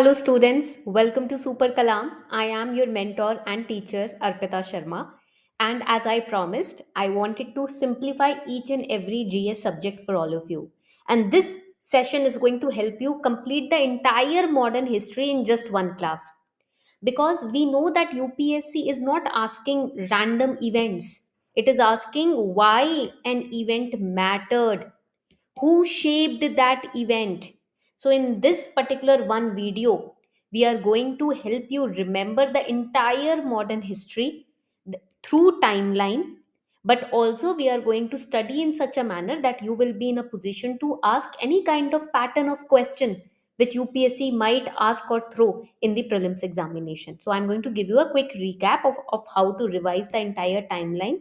Hello, students. Welcome to Super Kalam. I am your mentor and teacher, Arpita Sharma. And as I promised, I wanted to simplify each and every GS subject for all of you. And this session is going to help you complete the entire modern history in just one class. Because we know that UPSC is not asking random events, it is asking why an event mattered, who shaped that event. So in this particular one video we are going to help you remember the entire modern history through timeline, but also we are going to study in such a manner that you will be in a position to ask any kind of pattern of question which UPSC might ask or throw in the prelims examination. So I'm going to give you a quick recap of how to revise the entire timeline.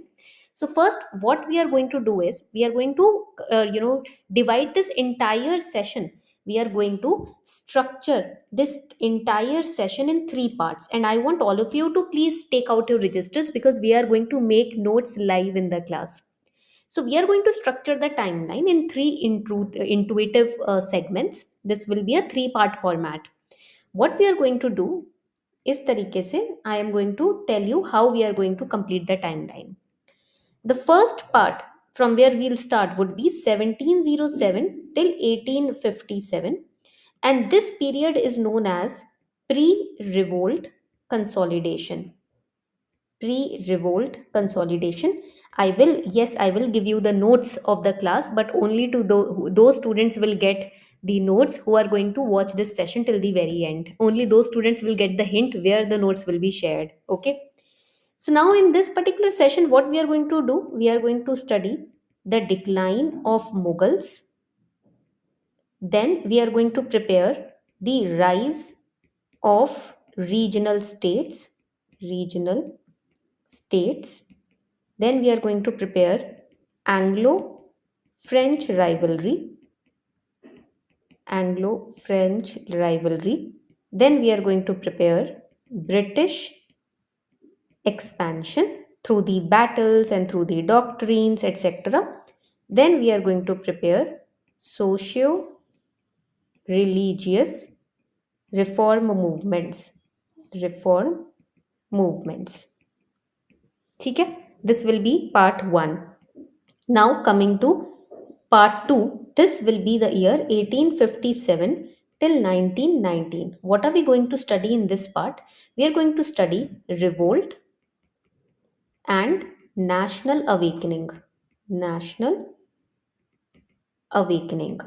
So first what we are going to do is we are going to divide this entire session. We are going to structure this entire session in three parts, and I want all of you to please take out your registers because we are going to make notes live in the class. So we are going to structure the timeline in three intuitive segments. This will be a three part format. What we are going to do is तरीके से I am going to tell you how we are going to complete the timeline. The first part from where we'll start would be 1707 till 1857, and this period is known as pre-revolt consolidation. Pre-revolt consolidation. I will give you the notes of the class, but only to those students will get the notes who are going to watch this session till the very end. Only those students will get the hint where the notes will be shared. Okay. So now in this particular session, what we are going to do, we are going to study the decline of Mughals. Then we are going to prepare the rise of regional states, regional states. Then we are going to prepare Anglo-French rivalry, Anglo-French rivalry. Then we are going to prepare British expansion through the battles and through the doctrines, etc. Then we are going to prepare socio religious reform movements. Reform movements. ठीक है? This will be part 1. Now coming to part 2, this will be the year 1857 till 1919. What are we going to study in this part? We are going to study revolt and national awakening. National awakening.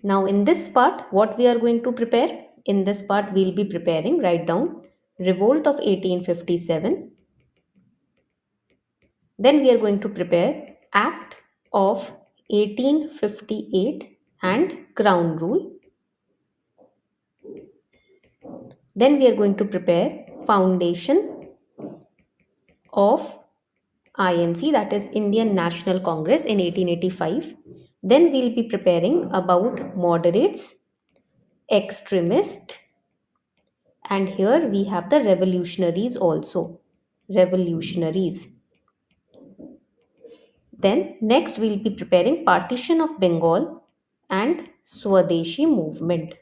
Now, in this part, what we are going to prepare? In this part, we'll be preparing, write down revolt of 1857. Then we are going to prepare Act of 1858 and Crown Rule. Then we are going to prepare foundation of INC, that is Indian National Congress, in 1885. Then we'll be preparing about moderates, extremist, and here we have the revolutionaries also. Revolutionaries. Then next we'll be preparing partition of Bengal and Swadeshi movement.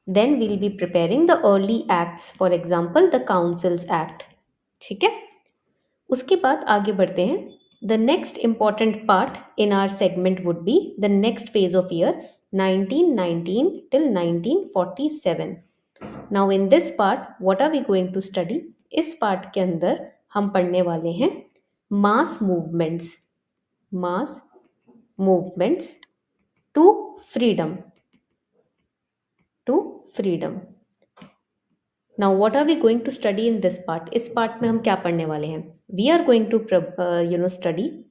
Then we'll be preparing the early acts, for example the Councils Act. ठीक है? उसके बाद आगे बढ़ते हैं. The next important part in our segment would be the next phase of year 1919 till 1947. Now in this part, what are we going to study? इस part के अंदर हम पढ़ने वाले हैं mass movements. Mass movements to freedom. To freedom. Now what are we going to study in this part? इस part में हम क्या पढ़ने वाले हैं? We are going to study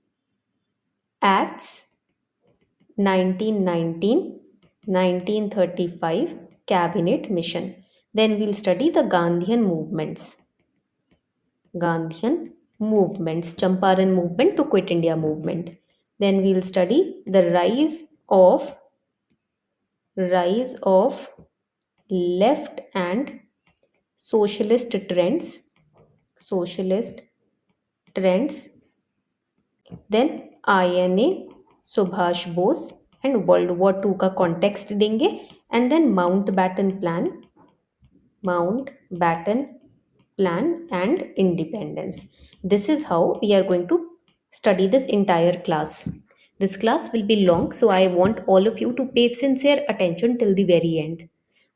acts 1919 1935 cabinet mission. Then we'll study the Gandhian movements. Gandhian movements, Champaran movement to Quit India movement. Then we'll study the rise of left and socialist trends. Socialist trends. Then INA, Subhash Bose and World War II का context देंगे, and then Mountbatten Plan, and Independence. This is how we are going to study this entire class. This class will be long, so I want all of you to pay sincere attention till the very end.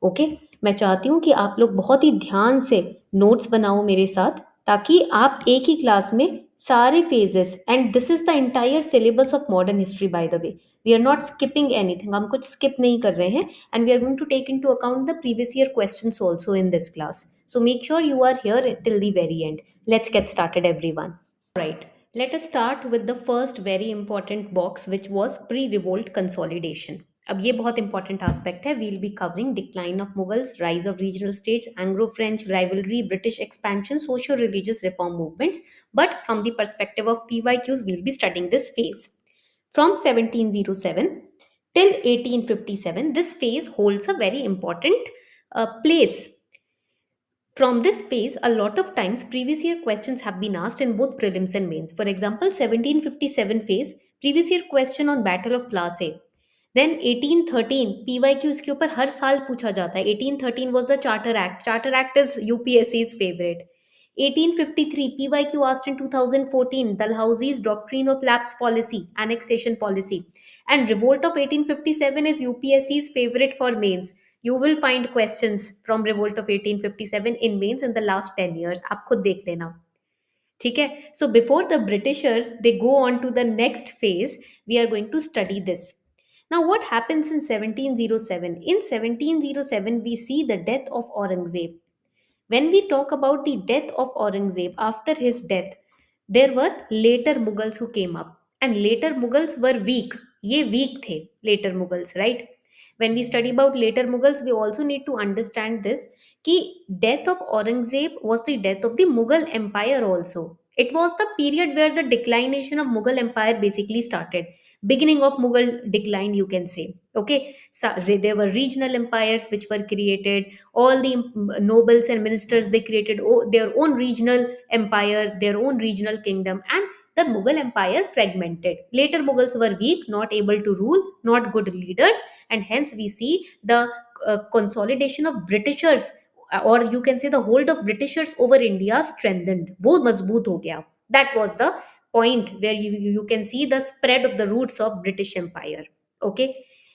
Okay, मैं चाहती हूँ कि आप लोग बहुत ही ध्यान से notes बनाओ मेरे साथ, ताकि आप एक ही क्लास में सारे phases, and this is the entire syllabus of modern history by the way, we are not skipping anything, हम कुछ स्किप नहीं कर रहे हैं, and we are going to take into account the previous year questions also in this class. So make sure you are here till the very end. Let's get started, everyone. Right. Let us start with the first very important box, which was pre-revolt consolidation. अब ये बहुत important aspect है. We'll be covering decline of Mughals, rise of regional states, Anglo French rivalry, British expansion, social religious reform movements. But from the perspective of PYQs, we'll be studying this phase. From 1707 till 1857, this phase holds a very important place. From this phase, a lot of times previous year questions have been asked in both prelims and mains. For example, 1757 phase, previous year question on Battle of Plassey. Then 1813 PYQs के ऊपर हर साल पूछा जाता है. 1813 was the Charter Act. Charter Act is UPSC's favorite. 1853 PYQ asked in 2014 Dalhousie's Doctrine of Lapse Policy, Annexation Policy. And Revolt of 1857 is UPSC's favorite for mains. You will find questions from Revolt of 1857 in mains in the last 10 years. आप खुद देख लेना. ठीक है. So before the Britishers they go on to the next phase, we are going to study this. Now what happens in 1707? In 1707 we see the death of Aurangzeb. When we talk about the death of Aurangzeb, after his death, there were later Mughals who came up, and later Mughals were weak. ये weak थे later Mughals, right? When we study about later Mughals, we also need to understand this कि death of Aurangzeb was the death of the Mughal Empire also. It was the period where the declination of Mughal Empire basically started. Beginning of Mughal decline, you can say. Okay, so there were regional empires which were created. All the nobles and ministers, they created their own regional empire, their own regional kingdom, and the Mughal empire fragmented. Later Mughals were weak, not able to rule, not good leaders, and hence we see the consolidation of Britishers, or you can say the hold of Britishers over India strengthened. वो मजबूत हो गया. That was the point where you can see the spread of the roots of British Empire. Okay.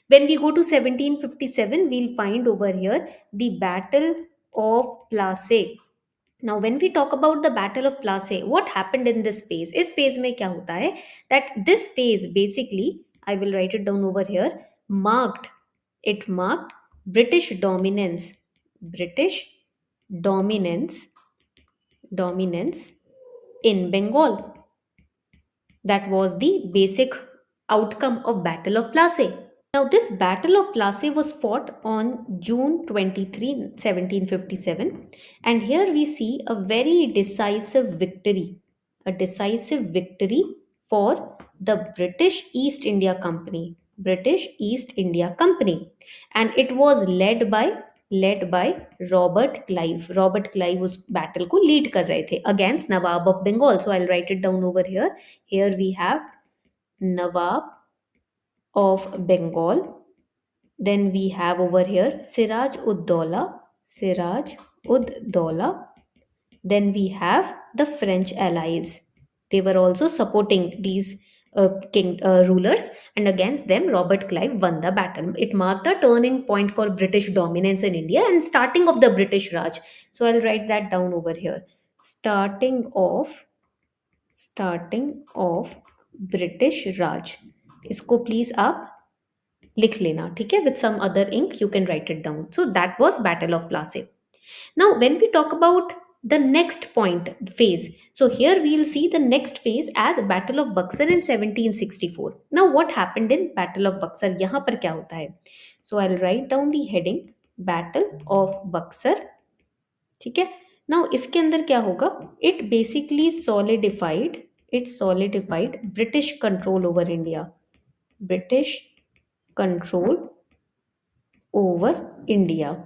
When we go to 1757, we'll find over here the Battle of Plassey. Now, when we talk about the Battle of Plassey, what happened in this phase? इस phase में क्या होता है? That this phase basically, I will write it down over here, marked British dominance, British dominance in Bengal. That was the basic outcome of Battle of Plassey. Now, this Battle of Plassey was fought on June 23, 1757, and here we see a very decisive victory for the British East India Company, and it was led by Robert Clive. Robert Clive उस battle को lead कर रहे थे against Nawab of Bengal. So I'll write it down over here. Here we have Nawab of Bengal. Then we have over here Siraj ud Dowla. Then we have the French allies. They were also supporting these rulers, and against them Robert Clive won the battle. It marked a turning point for British dominance in India and starting of the British Raj. So I'll write that down over here. Starting of British Raj. इसको please आप लिख लेना, ठीक है? With some other ink you can write it down. So that was Battle of Plassey. Now when we talk about the next point phase, so here we will see the next phase as Battle of Buxar in 1764. Now what happened in Battle of Buxar? यहाँ पर क्या होता है? So I'll write down the heading Battle of Buxar. ठीक है? Now इसके अंदर क्या होगा? It basically solidified British control over India. British control over India.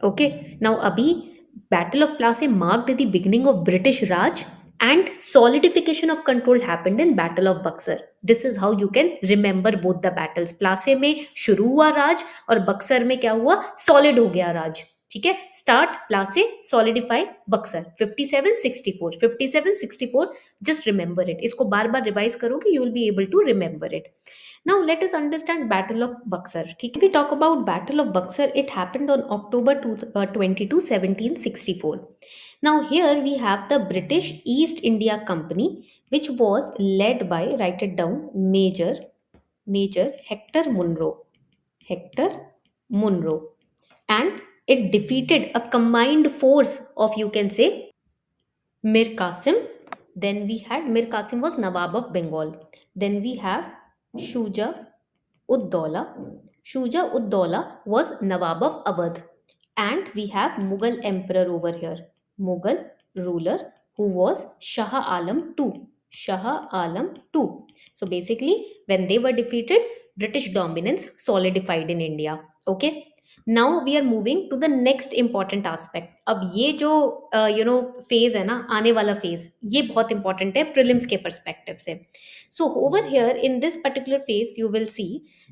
Okay. Now, abhi Battle of Plassey marked the beginning of British Raj, and solidification of control happened in battle of Buxar. This is how you can remember both the battles. प्लासे में शुरू हुआ राज और बक्सर में क्या हुआ, solid हो गया राज. ठीक है, start Plassey, solidify Buxar. 5764, 5764, just remember it. इसको बार बार रिवाइज करोगे, you will be able to remember it. Now let us understand Battle of Buxar. ठीक है, we talk about Battle of Buxar. It happened on October 22, 1764. Now here we have the British East India Company, which was led by, write it down, Major Hector Munro. Hector Munro. And it defeated a combined force of, you can say, Mir Qasim. Then we had Mir Qasim was Nawab of Bengal. Then we have Shuja Ud-Daula. Shuja Ud-Daula was Nawab of Awadh. And we have Mughal emperor over here. Mughal ruler who was Shah Alam II. Shah Alam II. So basically, when they were defeated, British dominance solidified in India. Okay. Now we are moving to the next important aspect. अब ये जो phase है ना, आने वाला phase, ये बहुत important है प्रीलिम्स के परस्पेक्टिव से. So over here in this particular phase you will see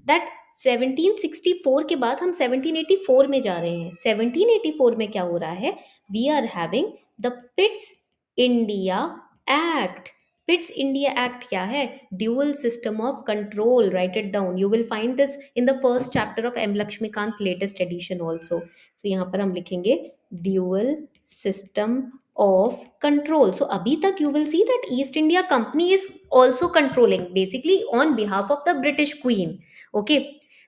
that 1764 के बाद हम 1784 में जा रहे हैं. 1784 में क्या हो रहा है, we are having the Pitt's India act. Pitt's India act क्या है, dual system of control. Write it down, you will find this in the first chapter of M Laxmikanth latest edition also. So यहाँ पर हम लिखेंगे dual system of control. So अभी तक you will see that East India company is also controlling basically on behalf of the British queen. Okay,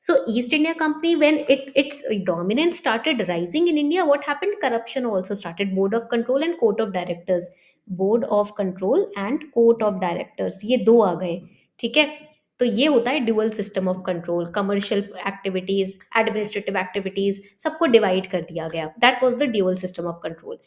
so East India Company, when its dominance started rising in India, what happened, corruption also started. Board of control and court of directors. Board of control and court of directors, ये दो आ गए. ठीक है, तो ये होता है dual system of control. Commercial activities, administrative activities, सबको डिवाइड कर दिया गया. That was the dual system of control.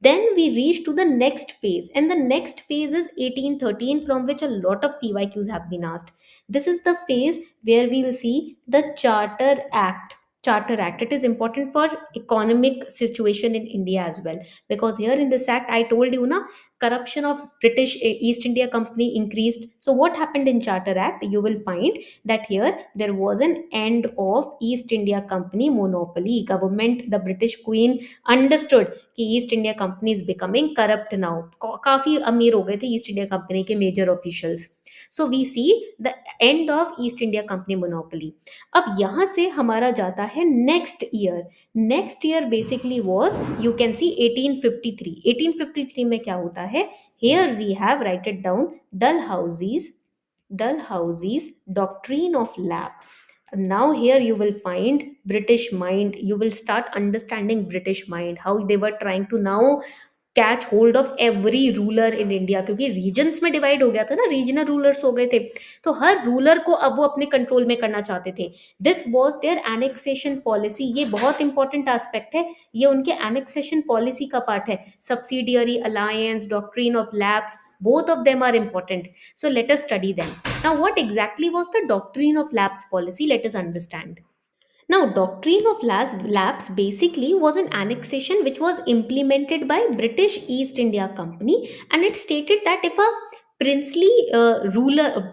Then we reach to the next phase, and the next phase is 1813, from which a lot of PYQs have been asked. This is the phase where we will see the Charter Act. Charter Act, it is important for economic situation in India as well, because here in this act I told you na, corruption of British East India Company increased. So what happened in Charter Act, you will find that here there was an end of East India Company monopoly. Government, the British Queen understood कि East India company is becoming corrupt now. काफी अमीर हो गए थे East India company के major officials. So we see the end of East India company monopoly. अब यहाँ से हमारा जाता है next year. Next year basically was, you can see 1853. 1853 में क्या होता है, here we have, right it down, Dalhousie's doctrine of lapse. Now here you will find British mind. You will start understanding British mind, how they were trying to now catch hold of every ruler in India. क्योंकि regions में divide हो गया था ना, regional rulers हो गए थे, तो हर रूलर को अब वो अपने कंट्रोल में करना चाहते थे. This was their annexation policy. ये बहुत इंपॉर्टेंट एस्पेक्ट है, ये उनके एनेक्सेशन पॉलिसी का पार्ट है. Subsidiary alliance, doctrine of lapse, both of them are important. So let us study them. Now what exactly was the doctrine of lapse policy, let us understand. Now, doctrine of lapse basically was an annexation which was implemented by British East India Company, and it stated that if a princely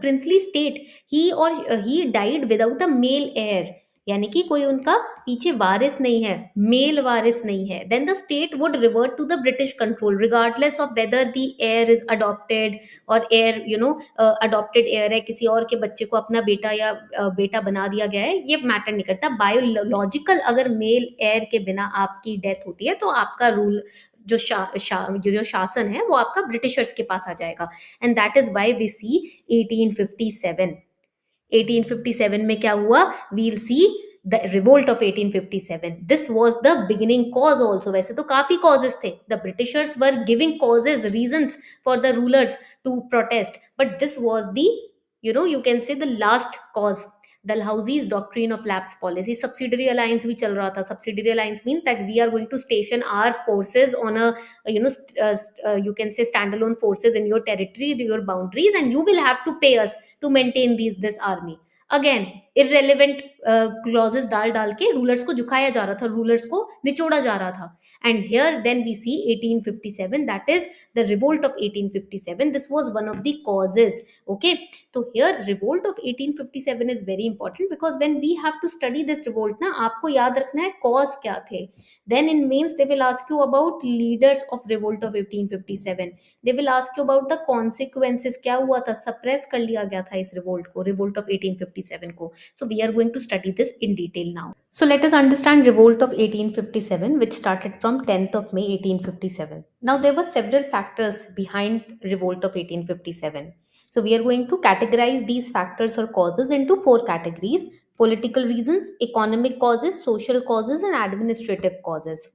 princely state, he died without a male heir, यानी कि कोई उनका पीछे वारिस नहीं है, mail वारिस नहीं है, then the state would revert to the British control regardless of whether the heir is adopted और heir adopted heir है, किसी और के बच्चे को अपना बेटा या बेटा बना दिया गया है, ये मैटर नहीं करता. बायोलॉजिकल अगर मेल हेयर के बिना आपकी डेथ होती है तो आपका रूल जो जो शासन है वो आपका ब्रिटिशर्स के पास आ जाएगा. And that is why we see 1857. 1857 में क्या हुआ, we'll see the revolt of 1857. This was the beginning cause also. वैसे तो काफी कॉजेस थे, the Britishers were giving causes, reasons for the rulers to protest, but this was the you can say the last cause. Dalhousie's doctrine of lapse policy. Subsidiary alliance भी चल रहा था. Subsidiary alliance means that we are going to station our forces on a you can say standalone forces in your territory, your boundaries, and you will have to pay us to maintain this army. Again, irrelevant clauses डाल डाल के rulers को झुकाया जा रहा था, rulers को निचोड़ा जा रहा था. And here then we see 1857, that is the revolt of 1857. This was one of the causes. Okay, so here revolt of 1857 is very important, because when we have to study this revolt ना, आपको याद रखना है cause क्या थे. Then in mains they will ask you about leaders of revolt of 1857. They will ask you about the consequences, क्या हुआ था, suppress कर लिया गया था इस revolt को, revolt of 1857 को. So we are going to study this in detail now. So let us understand revolt of 1857, which started from 10th of May 1857. Now there were several factors behind revolt of 1857. So we are going to categorize these factors or causes into four categories: political reasons, economic causes, social causes, and administrative causes.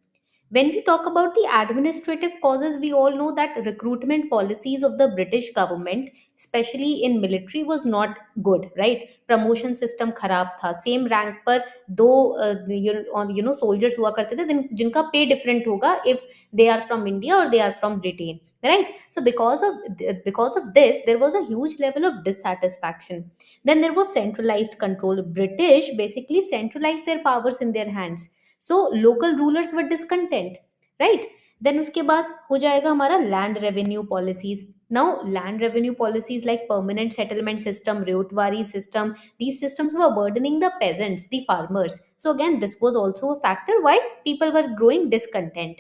When we talk about the administrative causes, we all know that recruitment policies of the British government, especially in military, was not good, right? Promotion system खराब था. Same rank पर दो soldiers हुआ करते थे जिनका pay different होगा if they are from India or they are from Britain, right? So because of this, there was a huge level of dissatisfaction. Then there was centralized control. British basically centralized their powers in their hands, so local rulers were discontent, right? Then उसके बाद हो जाएगा हमारा land revenue policies. Now land revenue policies like permanent settlement system, Ryotwari system, these systems were burdening the peasants, the farmers. So again, this was also a factor why people were growing discontent.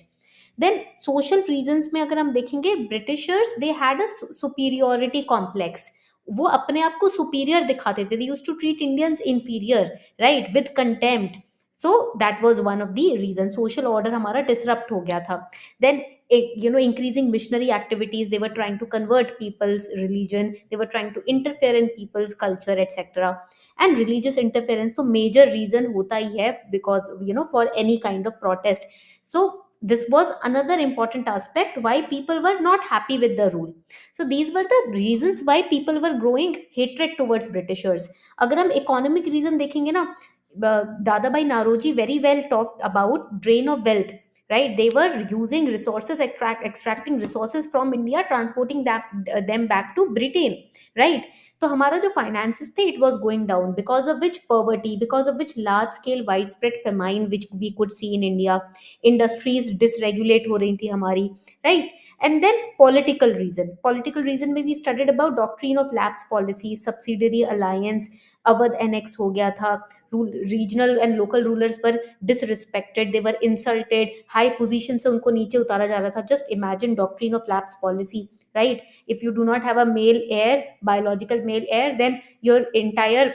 Then social reasons में अगर हम देखेंगे, Britishers they had a superiority complex. वो अपने आप को superior दिखाते थे. They used to treat Indians inferior, right, with contempt. So that was one of the reasons. Social order हमारा disrupt हो गया था. Then increasing missionary activities, they were trying to convert people's religion, they were trying to interfere in people's culture, etc. And religious interference तो major reason होता ही है, because for any kind of protest. So this was another important aspect why people were not happy with the rule. So these were the reasons why people were growing hatred towards Britishers. अगर हम economic reason देखेंगे ना, Dadabhai Naroji very well talked about drain of wealth, right? They were using resources, extracting resources from India, transporting them back to Britain, right? तो हमारा जो finances थे, it was going down, because of which poverty, because of which large scale widespread famine which we could see in India, industries dysregulate हो रही थी हमारी, right? And then political reason में we studied about doctrine of lapse policy, subsidiary alliance, Awadh annex हो गया था, regional and local rulers पर disrespected, दे वर insulted, high position से उनको नीचे उतारा जा रहा था. Just imagine doctrine of lapse policy, right? If you do not have a male heir, biological male heir, then your entire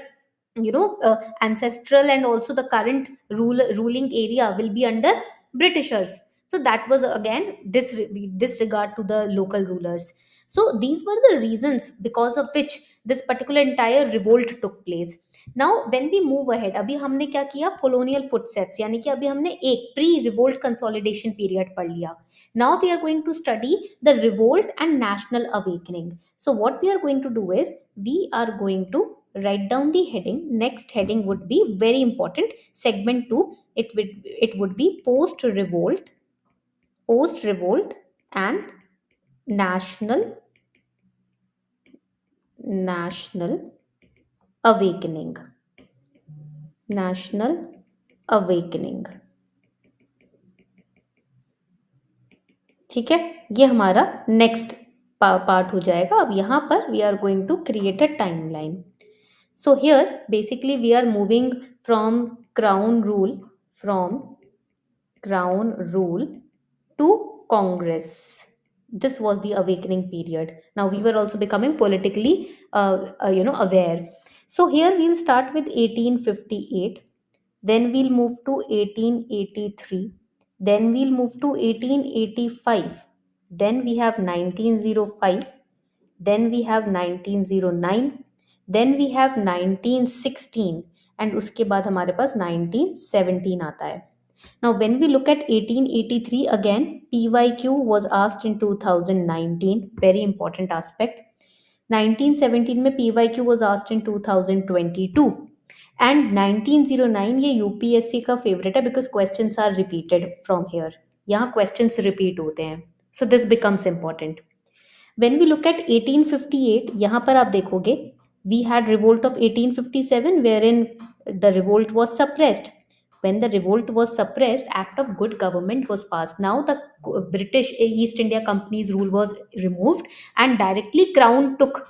ancestral and also the current ruling area will be under Britishers. So that was again disregard to the local rulers. So these were the reasons because of which this particular entire revolt took place. Now when we move ahead, अभी हमने क्या किया, colonial footsteps, यानी कि अभी हमने एक pre revolt consolidation period पढ़ लिया. Now we are going to study the revolt and national awakening. So what we are going to do is, we are going to write down the heading. Next heading would be very important, segment 2. It would be post revolt and national awakening. National awakening. ठीक है, ये हमारा next part हो जाएगा. अब यहाँ पर we are going to create a timeline. So here basically we are moving from crown rule to Congress. This was the awakening period. Now we were also becoming politically aware. So here we'll start with 1858, then we'll move to 1883, then we'll move to 1885, then we have 1905, then we have 1909, then we have 1916, and उसके बाद हमारे पास 1917 आता है. Now, when we look at 1883, again, PYQ was asked in 2019, very important aspect. 1917 में PYQ was asked in 2022. And 1909 ये UPSC का favorite है, because questions are repeated from here. यहाँ questions repeat होते हैं. So this becomes important. When we look at 1858, यहाँ पर आप देखोगे We had revolt of 1857 wherein the revolt was suppressed. When the revolt was suppressed, act of good government was passed. Now the British East India Company's rule was removed and directly crown took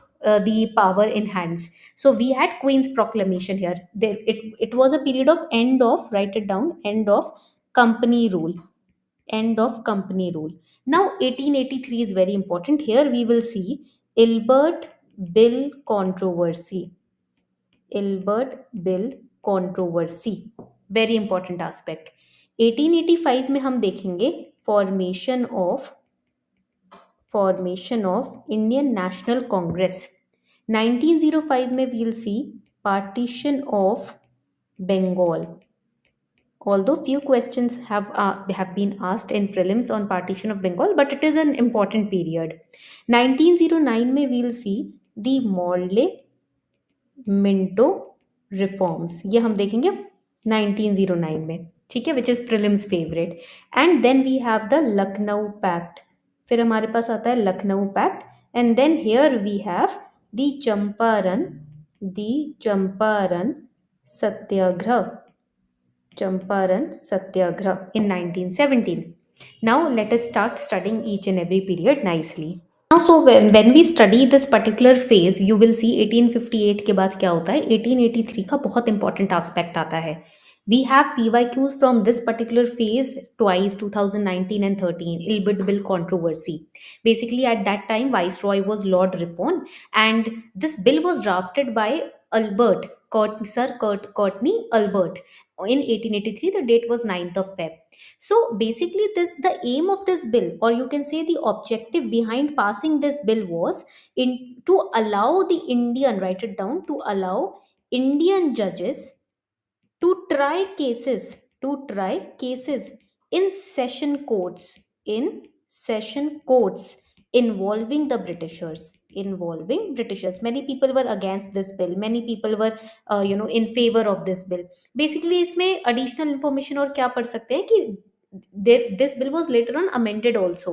the power in hands. So we had Queen's proclamation here. It was a period of end of, write it down, end of company rule. End of company rule. Now 1883 is very important. Here we will see Ilbert Bill controversy. Ilbert Bill controversy, very important aspect. 1885 में हम देखेंगे formation of Indian National Congress. 1905 में we'll see partition of Bengal. Although few questions have been asked in prelims on partition of Bengal, but it is an important period. 1909 में we'll see the Morley Minto reforms, ये हम देखेंगे 1909 में, ठीक है, which is prelims favourite. And then we have the Lucknow pact. फिर हमारे पास आता है Lucknow pact. And then here we have the satyagraha Champaran satyagraha in 1917. Now let us start studying each and every period nicely. Now, so when we study this particular phase, you will see 1858 के बाद क्या होता है. 1883 का बहुत इंपॉर्टेंट एस्पेक्ट आता है. We have PYQs from this particular phase twice, 2019 and 13. Ilbert Bill controversy. Basically, at that time, Viceroy was Lord Ripon, and this bill was drafted by Courtney Albert in 1883. The date was 9th of Feb. So basically, the aim of this bill, or you can say the objective behind passing this bill, was to allow the Indian, write it down, to allow Indian judges to try cases in session courts involving Britishers. Many people were against this bill, many people were in favor of this bill. Basically इसमें additional information और क्या पढ़ सकते हैं कि this bill was later on amended also.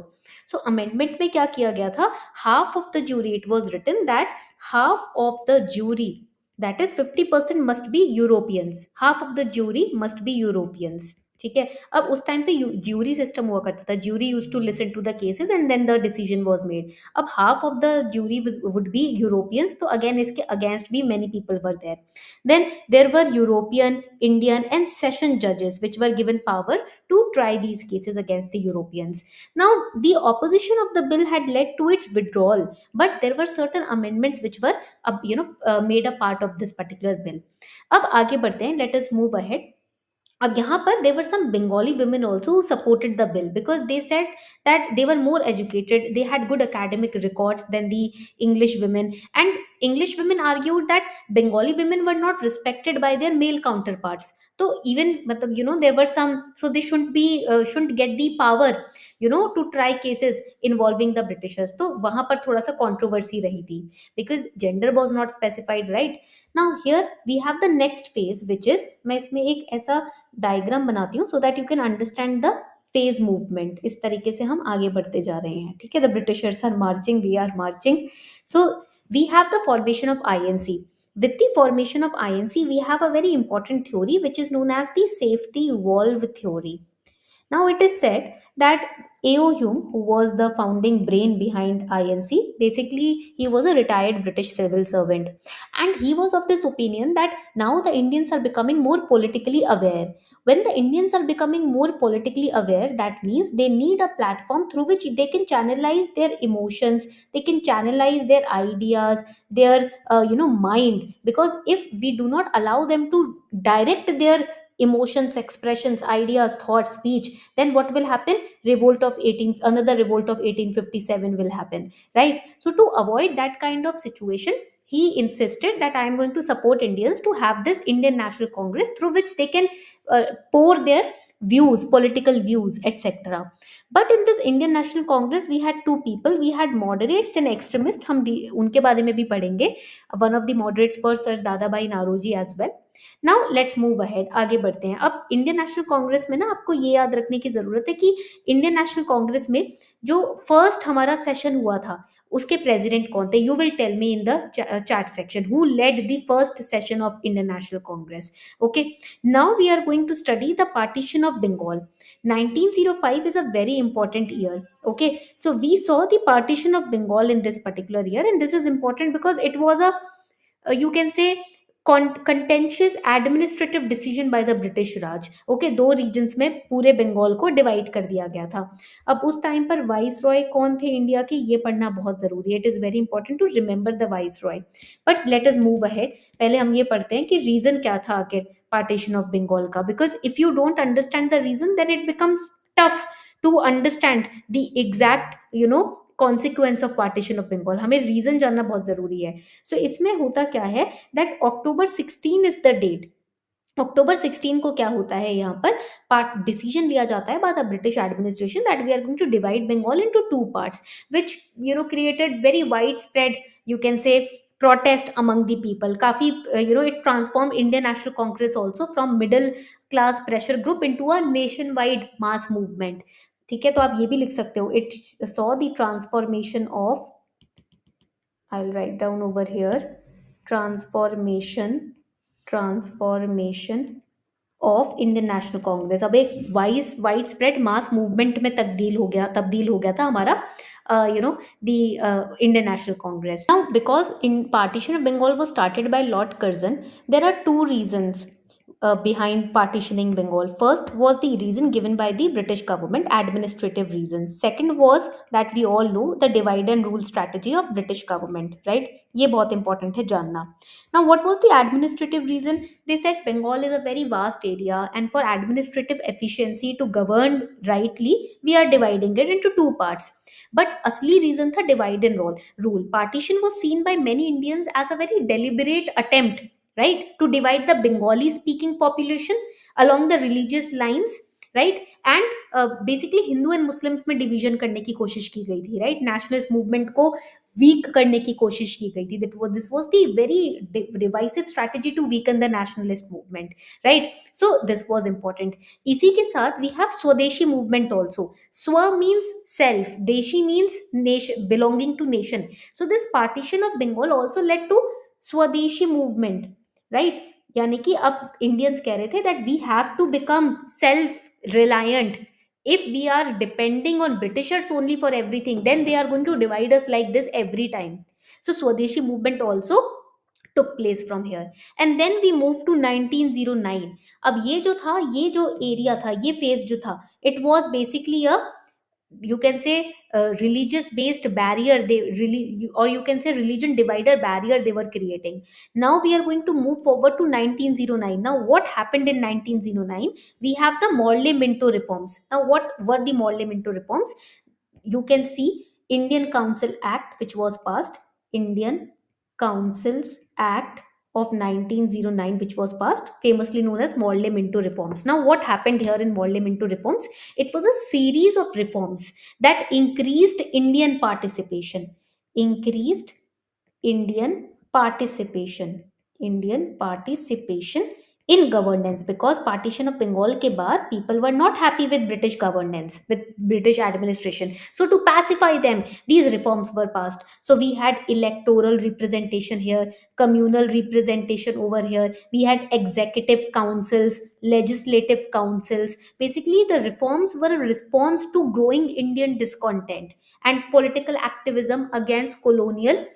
So amendment में क्या किया गया था, half of the jury, it was written that half of the jury, that is 50% must be Europeans, half of the jury must be Europeans. ठीक है. अब उस time पे ज्यूरी सिस्टम हुआ करता था. Jury use to listen to the cases and then the decision was made. अब half of the jury would be Europeans, तो अगेन इसके अगेंस्ट भी many people were there. Then there were European, Indian, and session judges which were given power to try these cases against the Europeans. Now, the opposition of the bill had led to its withdrawal, but there were certain amendments which were, made a part of this particular bill. अब आगे बढ़ते हैं. Let us move ahead. अब यहाँ पर there were some Bengali women also who supported the bill because they said that they were more educated, they had good academic records than the English women, and English women argued that Bengali women were not respected by their male counterparts. So even मतलब there were some, so they shouldn't get the power to try cases involving the Britishers. तो वहाँ पर थोड़ा सा controversy रही थी because gender was not specified, right? Now here we have the next phase, which is, मैं इसमें एक ऐसा डायग्राम बनाती हूँ so that you can understand the phase movement. इस तरीके से हम आगे बढ़ते जा रहे हैं, ठीक है. The Britishers are marching, we are marching. So we have the formation of INC. With the formation of INC, we have a very important theory which is known as the safety valve theory. Now it is said that A.O. Hume, who was the founding brain behind INC, basically he was a retired British civil servant, and he was of this opinion that now the Indians are becoming more politically aware. When the Indians are becoming more politically aware, that means they need a platform through which they can channelize their emotions, they can channelize their ideas, their mind. Because if we do not allow them to direct their emotions, expressions, ideas, thoughts, speech, then what will happen? Another revolt of 1857 will happen, right? So to avoid that kind of situation, he insisted that I am going to support Indians to have this Indian National Congress through which they can pour their views, political views, etc. But in this Indian National Congress, we had two people. We had moderates and extremists. हम उनके बारे में भी पढ़ेंगे. One of the moderates was Sir Dadabhai Naoroji as well. Now let's move ahead, आगे बढ़ते हैं. अब इंडियन नेशनल कांग्रेस में ना आपको ये याद रखने की जरूरत है कि इंडियन नेशनल कांग्रेस में जो फर्स्ट हमारा सेशन हुआ था उसके प्रेसिडेंट कौन थे? You will tell me in the chat section who led the first session of Indian National Congress. Okay, now we are going to study the partition of Bengal. 1905 is a very important year. Okay, so we saw the partition of Bengal in this particular year, and this is important because it was a you can say contentious administrative decision by the British Raj. Okay, दो regions में पूरे बंगाल को divide कर दिया गया था. अब उस टाइम पर वाइस रॉय कौन थे इंडिया के, ये पढ़ना बहुत जरूरी है. It is very important to remember the viceroy. But let us move ahead. पहले हम ये पढ़ते हैं कि रीजन क्या था आखिर पार्टीशन ऑफ बंगाल का, because if you don't understand the reason then it becomes tough to understand the exact consequence of partition of Bengal. हमें रीजन जानना बहुत जरूरी है. सो इसमें होता क्या है that October 16 is the date. अक्टूबर 16 को क्या होता है, यहाँ पर पार्ट डिसीजन लिया जाता है by the British administration that we are going to divide Bengal into two parts, which created very wide spread you can say protest among the people. काफी it transformed Indian National Congress also from middle class pressure group into a nationwide mass movement. ठीक है, तो आप ये भी लिख सकते हो, it saw the transformation of, I'll write down over here, transformation of Indian National Congress. अब एक वाइड स्प्रेड मास मूवमेंट में तब्दील हो गया था हमारा the Indian National Congress. Now because in partition of Bengal was started by Lord Curzon, there are two reasons behind partitioning Bengal. First was the reason given by the British government, administrative reasons. Second was that we all know the divide and rule strategy of British government, right? ये बहुत important है जानना. Now, what was the administrative reason? They said Bengal is a very vast area, and for administrative efficiency to govern rightly, we are dividing it into two parts. But asli reason था divide and rule. Partition was seen by many Indians as a very deliberate attempt, right, to divide the Bengali speaking population along the religious lines, right, and basically Hindu and Muslims में division करने की कोशिश की गई थी, right, nationalist movement को weak करने की कोशिश की गई थी. This was the very divisive strategy to weaken the nationalist movement, right. So this was important. इसी के साथ we have Swadeshi movement also. Swa means self, Deshi means nation, belonging to nation. So this partition of Bengal also led to Swadeshi movement, right, यानी कि अब Indians कह रहे थे that we have to become self reliant. if we are depending on Britishers only for everything, then they are going to divide us like this every time. So Swadeshi movement also took place from here. And then we move to 1909. अब ये जो था, ये जो area था, ये phase जो था, it was basically a, you can say, religious based barrier, they really, or you can say religion divider barrier they were creating. Now we are going to move forward to 1909. Now what happened in 1909? We have the Morley Minto reforms. Now what were the Morley Minto reforms? You can see Indian Council Act, which was passed, Indian Councils Act of 1909, which was passed, famously known as Morley Minto reforms. Now what happened here in Morley Minto reforms? It was a series of reforms that increased Indian participation, increased Indian participation, Indian participation in governance, because partition of Bengal के बाद people were not happy with British governance, with British administration. So to pacify them, these reforms were passed. So we had electoral representation here, communal representation over here. We had executive councils, legislative councils. Basically, the reforms were a response to growing Indian discontent and political activism against colonial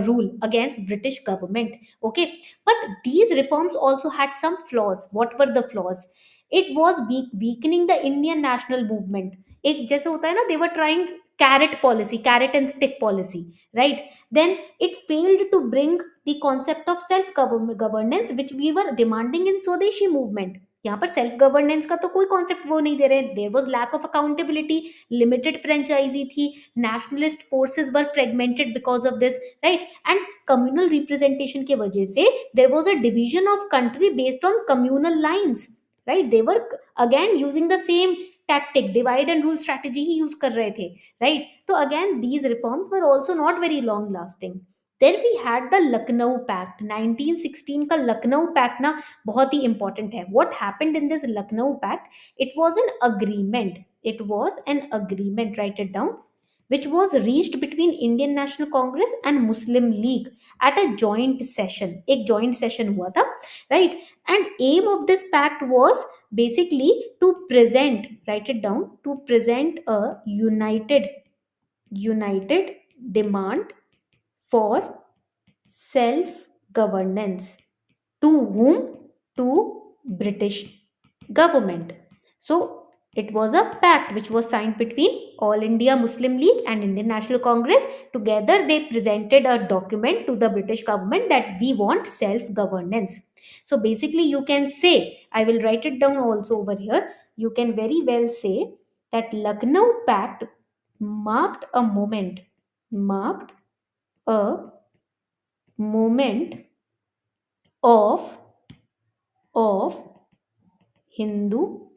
rule, against British government. Okay, but these reforms also had some flaws. What were the flaws? It was weakening the Indian national movement. एक जैसे होता है ना, they were trying carrot and stick policy, right? Then it failed to bring the concept of self governance which we were demanding in Swadeshi movement. यहाँ पर self governance का तो कोई कॉन्सेप्ट वो नहीं दे रहे. There was lack of accountability, limited franchise थी, nationalist forces were fragmented because of this, right, and communal representation की वजह से there was a division of country based on communal lines, right. They were again using the same tactic, divide and rule strategy ही use कर रहे थे, right. तो again these reforms were also not very long lasting. Then we had the Lucknow Pact. 1916 का Lucknow Pact ना बहुत ही important है. What happened in this Lucknow Pact? It was an agreement. It was an agreement. Write it down. which was reached between Indian National Congress and Muslim League at a joint session. एक joint session हुआ था, right? And aim of this pact was basically to present, write it down, to present a united demand for self governance. To whom? To British government. So it was a pact which was signed between All India Muslim League and Indian National Congress. Together they presented a document to the British government that we want self governance. So basically you can say, I will write it down also over here, you can very well say that Lucknow Pact marked a marked a moment of of Hindu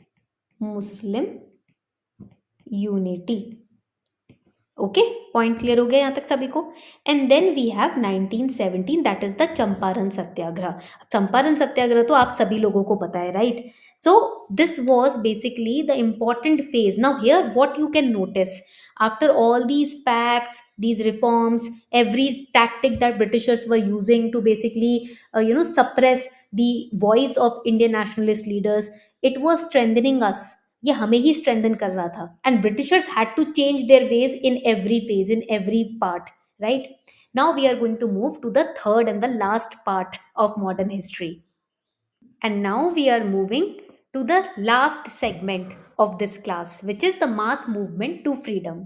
Muslim unity. Okay, point clear हो गया यहाँ तक सभी को. And then we have 1917, that is the Champaran Satyagraha. Champaran Satyagraha तो आप सभी लोगों को पता है, right? So this was basically the important phase. Now here what you can notice, after all these pacts, these reforms, every tactic that Britishers were using to basically suppress the voice of Indian nationalist leaders, it was strengthening us. ये हमें ही strengthen कर रहा था. And britishers had to change their ways in every phase, in every part, right? Now we are going to move to the third and the last part of modern history. And now we are moving to the last segment of this class, which is the mass movement to freedom.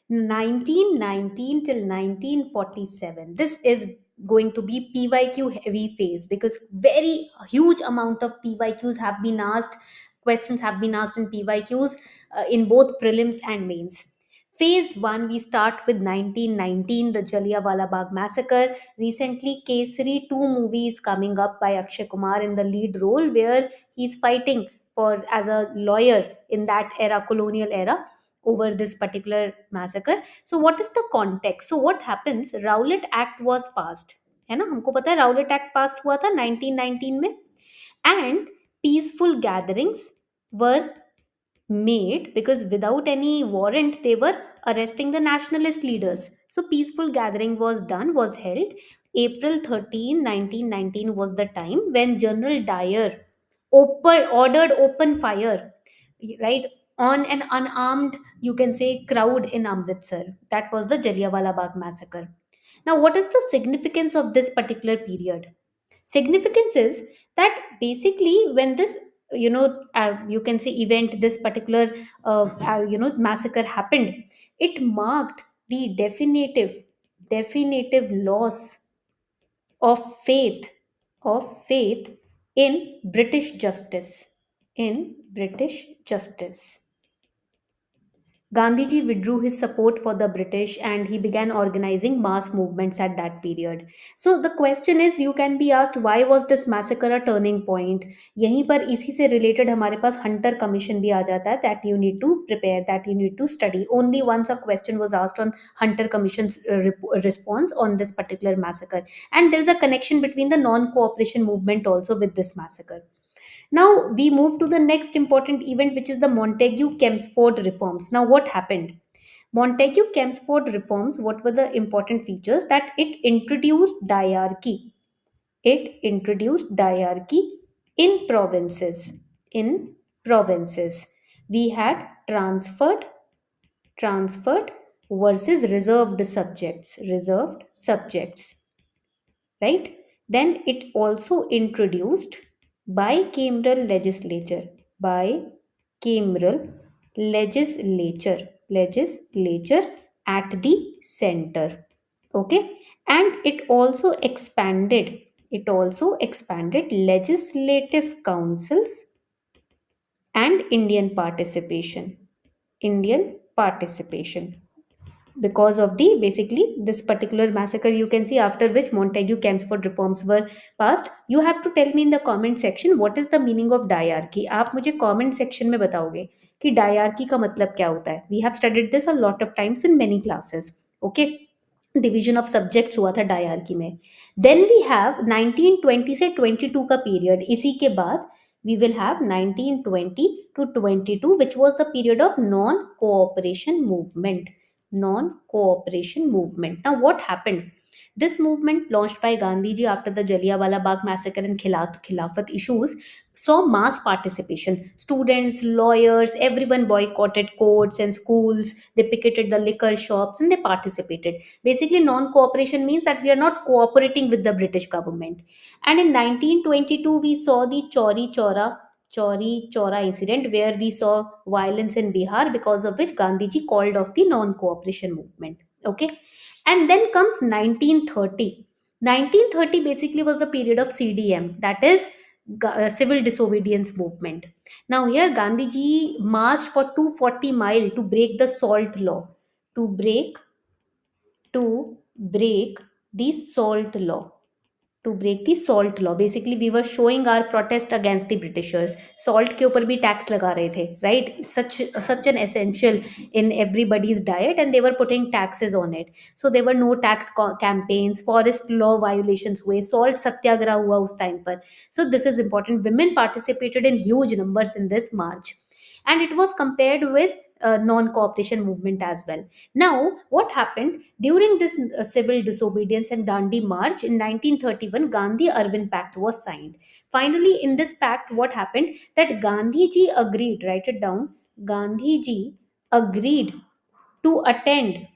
1919 till 1947. This is going to be PYQ heavy phase because very huge amount of PYQs have been asked. Questions have been asked in PYQs in both prelims and mains. Phase 1, we start with 1919, the Jallianwala Bagh massacre. Recently, Kesari 2 movie is coming up by Akshay Kumar in the lead role, where he's fighting for as a lawyer in that era, colonial era, over this particular massacre. So what is the context? So what happens? Rowlatt Act was passed. है ना, हमको पता है Rowlatt Act passed हुआ था 1919 में. And peaceful gatherings were made because without any warrant they were arresting the nationalist leaders. So peaceful gathering was held. April 13, 1919 was the time when General Dyer ordered open fire, right, on an unarmed, you can say, crowd in Amritsar. That was the Jallianwala Bagh massacre. Now what is the significance of this particular period? Significance is that basically when this you can say event, this particular massacre happened, it marked the definitive loss of faith in British justice. Gandhiji withdrew his support for the British and he began organizing mass movements at that period. So the question is, you can be asked, why was this massacre a turning point? यहीं पर इसी से related हमारे पास Hunter Commission भी आ जाता है, that you need to prepare, that you need to study. Only once a question was asked on Hunter Commission's response on this particular massacre. And there is a connection between the non-cooperation movement also with this massacre. Now we move to the next important event, which is the Montagu-Chelmsford reforms. Now what happened? Montagu-Chelmsford reforms, what were the important features? That it introduced diarchy. It introduced diarchy in provinces. In provinces. We had transferred versus reserved subjects. Reserved subjects. Right? Then it also introduced bicameral legislature at the center. Okay, and it also expanded legislative councils and Indian participation. Because of the basically this particular massacre, you can see, after which Montagu-Chelmsford reforms were passed. You have to tell me in the comment section what is the meaning of diarchy. आप मुझे comment section में बताओगे कि diarchy का मतलब क्या होता है. We have studied this a lot of times in many classes. Okay, division of subjects हुआ था डायरकी में. देन वी हैव 1920 से 22 का पीरियड. इसी के बाद we will have 1920 to 22, which was the period of non cooperation movement. non-cooperation movement. Now, what happened? This movement, launched by Gandhi ji after the Jallianwala Bagh massacre and Khilafat issues, saw mass participation. Students, lawyers, everyone boycotted courts and schools. They picketed the liquor shops and they participated. Basically, non-cooperation means that we are not cooperating with the British government. And in 1922, we saw the Chauri Chora incident, where we saw violence in Bihar, because of which Gandhiji called off the non-cooperation movement. Okay, and then comes 1930. 1930 basically was the period of CDM, that is civil disobedience movement. Now here Gandhiji marched for 240 mile to break the salt law, to break the salt law, to break the salt law. Basically we were showing our protest against the Britishers. Salt के ऊपर भी tax लगा रहे थे, right? Such an essential in everybody's diet, and they were putting taxes on it. So there were no tax campaigns, forest law violations हुए, salt सत्याग्रह हुआ उस time पर. So this is important. Women participated in huge numbers in this march, and it was compared with non-cooperation movement as well. Now, what happened during this civil disobedience and Dandi March in 1931? Gandhi Arvind Pact was signed. Finally, in this pact, what happened? That Gandhi ji agreed, write it down, Gandhi ji agreed to attend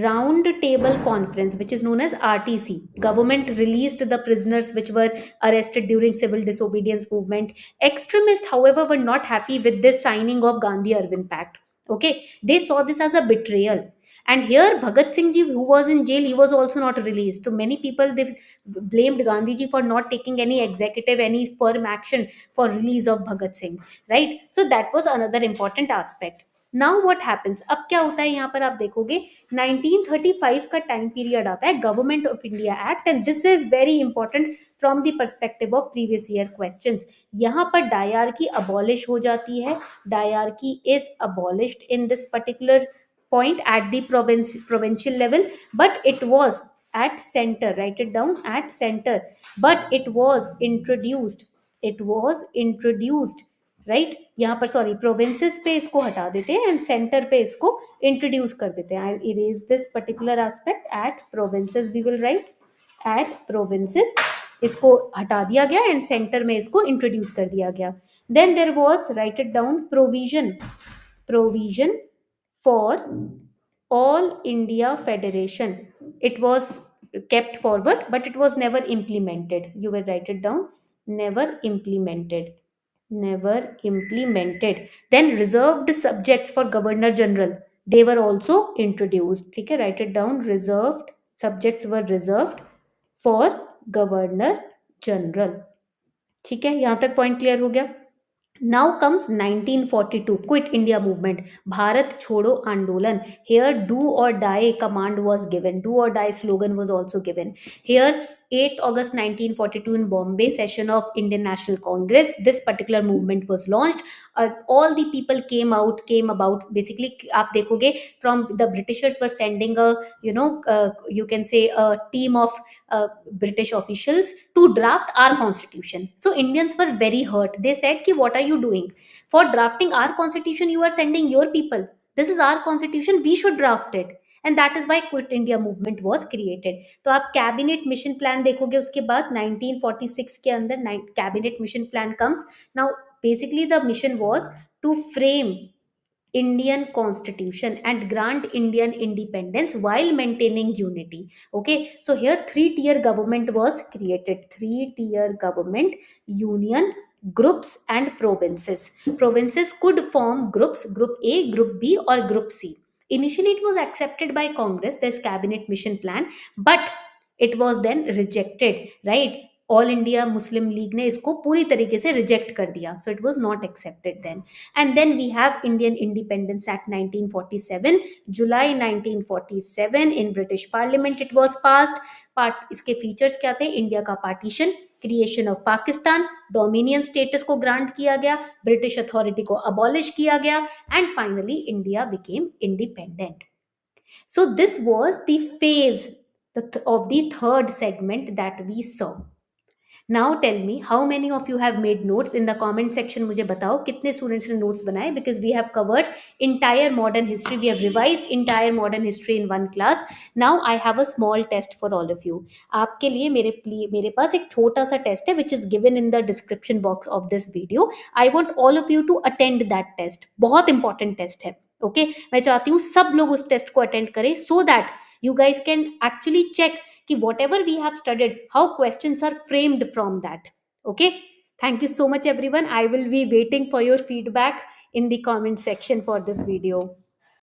round table conference, which is known as RTC. Government released the prisoners which were arrested during civil disobedience movement. Extremists, however, were not happy with this signing of Gandhi Arvind Pact. Okay, they saw this as a betrayal. And here Bhagat Singh ji, who was in jail, he was also not released. So many people, they blamed Gandhi ji for not taking any executive, any firm action for release of Bhagat Singh, right? So that was another important aspect. Now what happens, अब क्या होता है यहाँ पर आप देखोगे 1935 का time period आता है, government of India act, and this is very important from the perspective of previous year questions. यहाँ पर डायरकी अबॉलिश हो जाती है. Dyarchy is abolished in this particular point at the provincial level, but it was at center, write it down, at center, but it was introduced, right right? यहाँ पर sorry provinces पे इसको हटा देते हैं एंड सेंटर पे इसको introduce कर देते हैं. I erase this particular aspect. Eight provinces we will write eight provinces, इसको हटा दिया गया एंड सेंटर में इसको इंट्रोड्यूस कर दिया गया. Then there was, write it down, provision for all India Federation. It was kept forward, but it was never implemented. You will write it down. Never implemented. Never implemented. Then reserved subjects for Governor General, they were also introduced. Okay, write it down. Reserved subjects were reserved for Governor General. ठीक है, यहाँ तक point clear हो गया. Now comes 1942, Quit India movement, Bharat Chodo Andolan. Here, do or die command was given. Do or die slogan was also given. Here, 8th August 1942 in Bombay, session of Indian National Congress, this particular movement was launched. All the people came about. Basically, आप देखोगे, from the Britishers were sending a, you can say a team of British officials to draft our constitution. So Indians were very hurt. They said ki, what are you doing? For drafting our constitution, you are sending your people. This is our constitution, we should draft it. And that is why Quit India movement was created. तो आप cabinet mission plan देखोगे, उसके बाद 1946 के अंदर cabinet mission plan comes. Now basically the mission was to frame Indian constitution and grant Indian independence while maintaining unity. Okay, so here 3-tier government was created. 3-tier government, union, groups and provinces. Provinces could form groups, group A, group B or group C. Initially it was accepted by Congress, this cabinet mission plan, but it was then rejected, right? All India Muslim League ने इसको पूरी तरीके से reject कर दिया. So it was not accepted then. And then we have Indian Independence Act 1947, July 1947 in British parliament it was passed. इसके features क्या थे? इंडिया का partition, creation of Pakistan, dominion status को ग्रांट किया गया, ब्रिटिश अथॉरिटी को अबॉलिश किया गया, and finally India became independent. So this was the phase of the third segment that we saw. Now tell me how many of you have made notes in the comment section. मुझे बताओ कितने students ने notes बनाए, because we have covered entire modern history, we have revised entire modern history in one class. Now I have a small test for all of you. आपके लिए मेरे पास एक छोटा सा टेस्ट है which is given in the description box of this video. I want all of you to attend that test. बहुत important test है. ओके मैं चाहती हूँ सब लोग उस टेस्ट को अटेंड करें, so that you guys can actually check ki whatever we have studied, how questions are framed from that. Okay, thank you so much everyone. I will be waiting for your feedback in the comment section for this video.